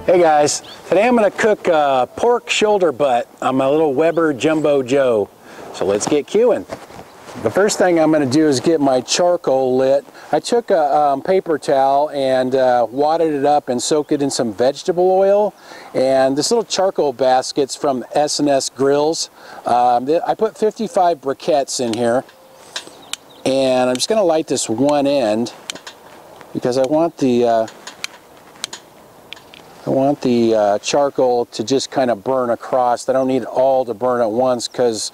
Hey guys, today I'm going to cook pork shoulder butt on my little Weber Jumbo Joe. So let's get queuing. The first thing I'm going to do is get my charcoal lit. I took a paper towel and wadded it up and soaked it in some vegetable oil. And this little charcoal basket's from S&S Grills. I put 55 briquettes in here. And I'm just going to light this one end because I want the charcoal to just kind of burn across. I don't need it all to burn at once because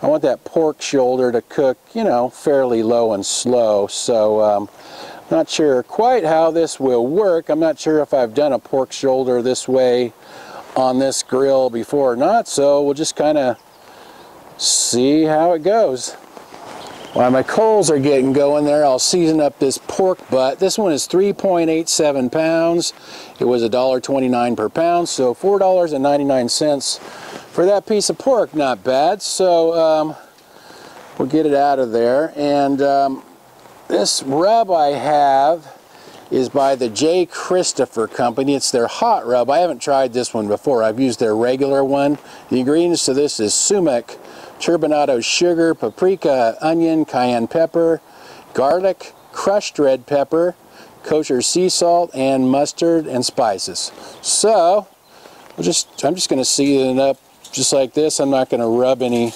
I want that pork shoulder to cook, you know, fairly low and slow. So not sure quite how this will work. I'm not sure if I've done a pork shoulder this way on this grill before or not, so we'll just kind of see how it goes. While my coals are getting going there, I'll season up this pork butt. This one is 3.87 pounds. It was $1.29 per pound, so $4.99 for that piece of pork. Not bad. So we'll get it out of there. And this rub I have is by the J. Christopher Company. It's their hot rub. I haven't tried this one before. I've used their regular one. The ingredients to this is sumac, turbinado sugar, paprika, onion, cayenne pepper, garlic, crushed red pepper, kosher sea salt, and mustard and spices. So I'm just going to season it up just like this. I'm not going to rub any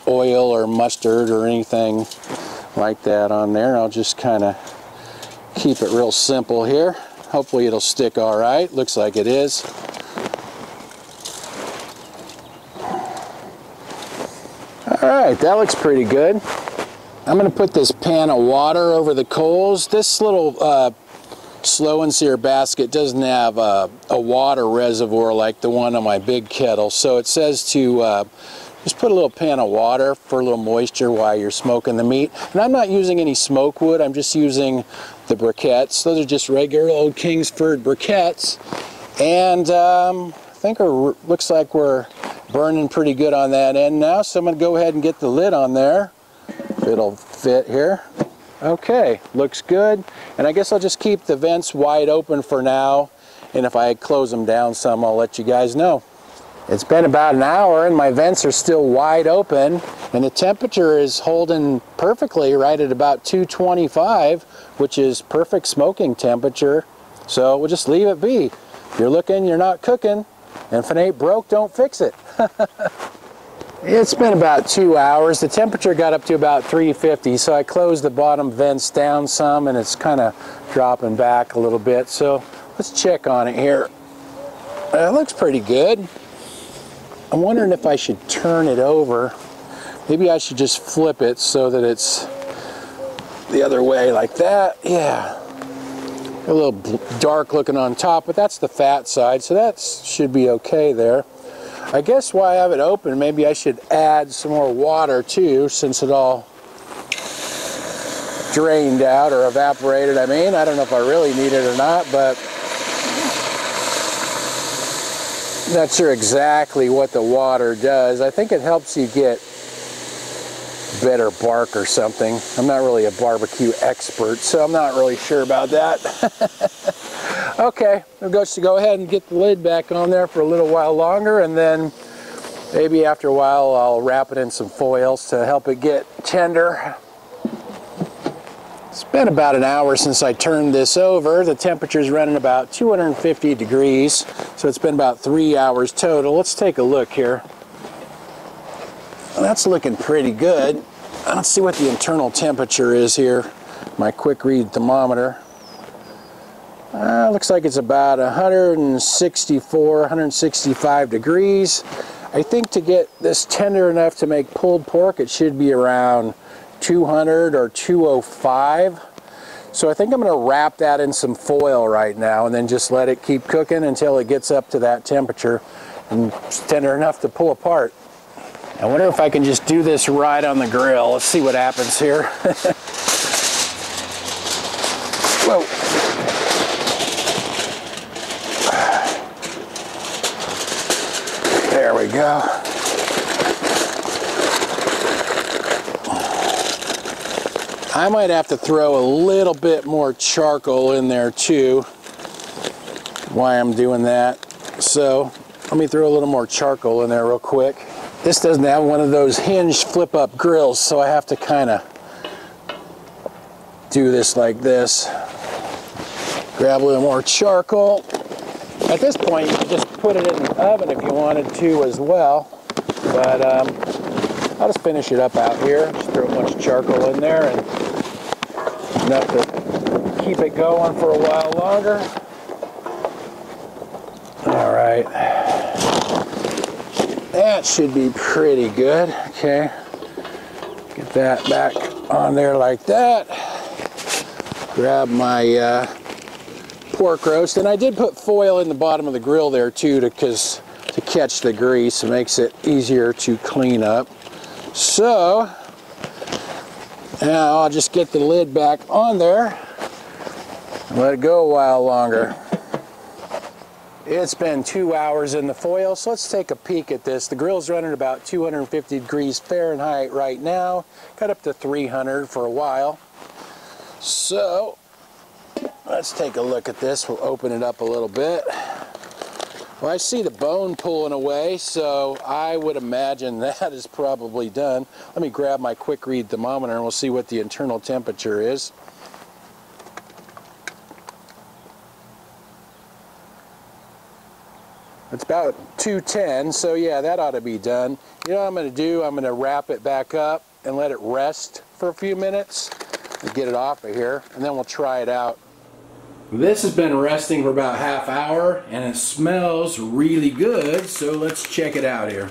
oil or mustard or anything like that on there. I'll just kind of keep it real simple here. Hopefully it'll stick all right. Looks like it is. Alright, that looks pretty good. I'm going to put this pan of water over the coals. This little slow and sear basket doesn't have a water reservoir like the one on my big kettle, so it says to just put a little pan of water for a little moisture while you're smoking the meat. And I'm not using any smoke wood, I'm just using the briquettes. Those are just regular old Kingsford briquettes. And I think it looks like we're burning pretty good on that end now, so I'm going to go ahead and get the lid on there. It'll fit here. Okay, looks good. And I guess I'll just keep the vents wide open for now, and if I close them down some, I'll let you guys know. It's been about an hour and my vents are still wide open, and the temperature is holding perfectly right at about 225, which is perfect smoking temperature. So we'll just leave it be. If you're looking, you're not cooking. And if it ain't broke, don't fix it. It's been about 2 hours. The temperature got up to about 350, so I closed the bottom vents down some, and it's kind of dropping back a little bit. So let's check on it here. It looks pretty good. I'm wondering if I should turn it over. Maybe I should just flip it so that it's the other way like that. Yeah. A little dark looking on top, but that's the fat side, so that should be okay there. I guess while I have it open, maybe I should add some more water too, since it all drained out or evaporated. I mean, I don't know if I really need it or not, but I'm not sure exactly what the water does. I think it helps you get better bark or something. I'm not really a barbecue expert, so I'm not really sure about that. Okay, I'm going to go ahead and get the lid back on there for a little while longer, and then maybe after a while I'll wrap it in some foils to help it get tender. It's been about an hour since I turned this over. The temperature's running about 250 degrees, so it's been about 3 hours total. Let's take a look here. Well, that's looking pretty good. Let's see what the internal temperature is here. My quick read thermometer. Looks like it's about 164, 165 degrees. I think to get this tender enough to make pulled pork, it should be around 200 or 205. So I think I'm going to wrap that in some foil right now and then just let it keep cooking until it gets up to that temperature and it's tender enough to pull apart. I wonder if I can just do this right on the grill. Let's see what happens here. Whoa. There we go. I might have to throw a little bit more charcoal in there too. why I'm doing that. So let me throw a little more charcoal in there real quick. This doesn't have one of those hinge flip up grills, so I have to kind of do this like this. Grab a little more charcoal. At this point, you can just put it in the oven if you wanted to as well. But I'll just finish it up out here. Just throw a bunch of charcoal in there and enough to keep it going for a while longer. All right. That should be pretty good. Okay. Get that back on there like that. Grab my pork roast, and I did put foil in the bottom of the grill there too to catch the grease. It makes it easier to clean up. So now I'll just get the lid back on there and let it go a while longer. It's been 2 hours in the foil, so let's take a peek at this. The grill's running about 250 degrees Fahrenheit right now. Got up to 300 for a while. So let's take a look at this. We'll open it up a little bit. Well, I see the bone pulling away, so I would imagine that is probably done. Let me grab my quick read thermometer and we'll see what the internal temperature is. It's about 210, so yeah, that ought to be done. You know what I'm going to do? I'm going to wrap it back up and let it rest for a few minutes and get it off of here, and then we'll try it out. This has been resting for about half hour, and it smells really good, so let's check it out here.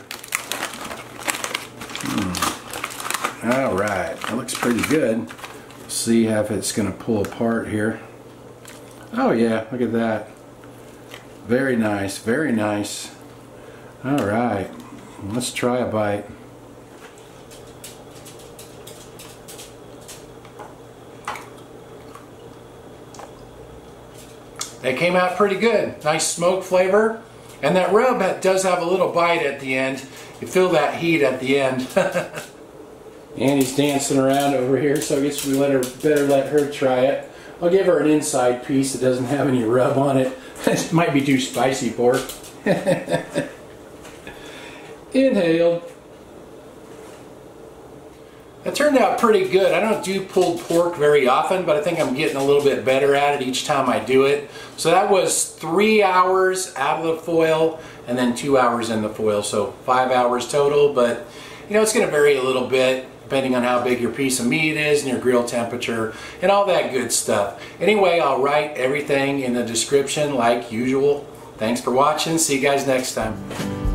All right, that looks pretty good. See if it's going to pull apart here. Oh yeah, look at that. Very nice, very nice. All right, let's try a bite. It came out pretty good. Nice smoke flavor. And that rub does have a little bite at the end. You feel that heat at the end. Annie's dancing around over here, so I guess we better let her try it. I'll give her an inside piece that doesn't have any rub on it. It might be too spicy for her. Inhaled. It turned out pretty good. I don't do pulled pork very often, but I think I'm getting a little bit better at it each time I do it. So that was 3 hours out of the foil and then 2 hours in the foil, so 5 hours total. But you know, it's going to vary a little bit depending on how big your piece of meat is and your grill temperature and all that good stuff. Anyway, I'll write everything in the description like usual. Thanks for watching. See you guys next time.